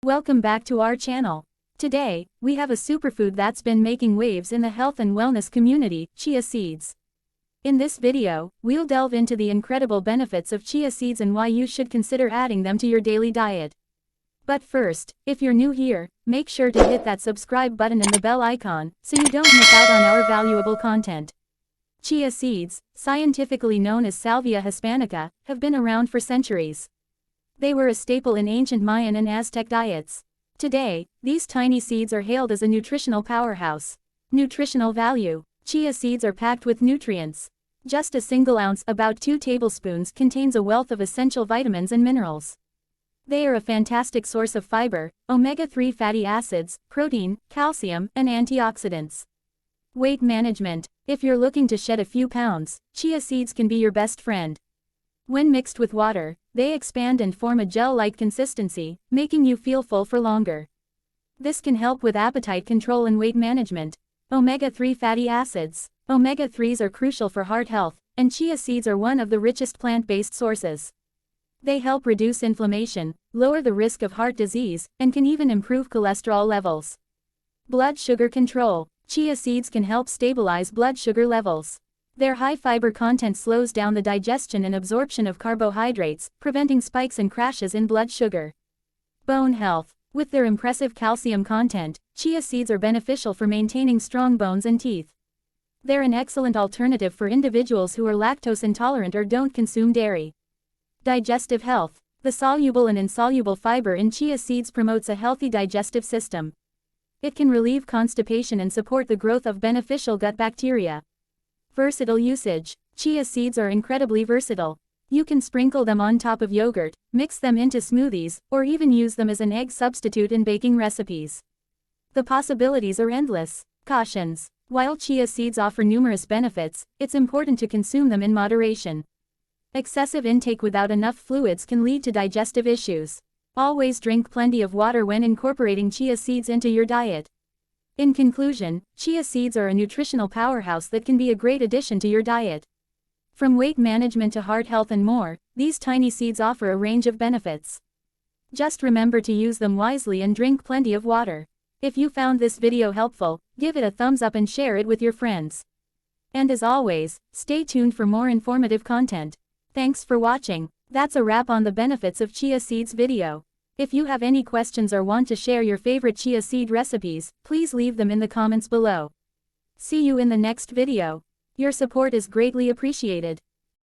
Welcome back to our channel. Today, we have a superfood that's been making waves in the health and wellness community, chia seeds. In this video, we'll delve into the incredible benefits of chia seeds and why you should consider adding them to your daily diet. But first, if you're new here, make sure to hit that subscribe button and the bell icon, so you don't miss out on our valuable content. Chia seeds, scientifically known as Salvia hispanica, have been around for centuries. They were a staple in ancient Mayan and Aztec diets. Today, these tiny seeds are hailed as a nutritional powerhouse. Nutritional value. Chia seeds are packed with nutrients. Just a single ounce, about 2 tablespoons, contains a wealth of essential vitamins and minerals. They are a fantastic source of fiber, omega-3 fatty acids, protein, calcium, and antioxidants. Weight management. If you're looking to shed a few pounds, chia seeds can be your best friend. When mixed with water, they expand and form a gel-like consistency, making you feel full for longer. This can help with appetite control and weight management. Omega-3 fatty acids. Omega-3s are crucial for heart health, and chia seeds are one of the richest plant-based sources. They help reduce inflammation, lower the risk of heart disease, and can even improve cholesterol levels. Blood sugar control. Chia seeds can help stabilize blood sugar levels. Their high fiber content slows down the digestion and absorption of carbohydrates, preventing spikes and crashes in blood sugar. Bone health. With their impressive calcium content, chia seeds are beneficial for maintaining strong bones and teeth. They're an excellent alternative for individuals who are lactose intolerant or don't consume dairy. Digestive health. The soluble and insoluble fiber in chia seeds promotes a healthy digestive system. It can relieve constipation and support the growth of beneficial gut bacteria. Versatile usage. Chia seeds are incredibly versatile. You can sprinkle them on top of yogurt, mix them into smoothies, or even use them as an egg substitute in baking recipes. The possibilities are endless. Cautions. While chia seeds offer numerous benefits, it's important to consume them in moderation. Excessive intake without enough fluids can lead to digestive issues. Always drink plenty of water when incorporating chia seeds into your diet. In conclusion, chia seeds are a nutritional powerhouse that can be a great addition to your diet. From weight management to heart health and more, these tiny seeds offer a range of benefits. Just remember to use them wisely and drink plenty of water. If you found this video helpful, give it a thumbs up and share it with your friends. And as always, stay tuned for more informative content. Thanks for watching. That's a wrap on the benefits of chia seeds video. If you have any questions or want to share your favorite chia seed recipes, please leave them in the comments below. See you in the next video. Your support is greatly appreciated.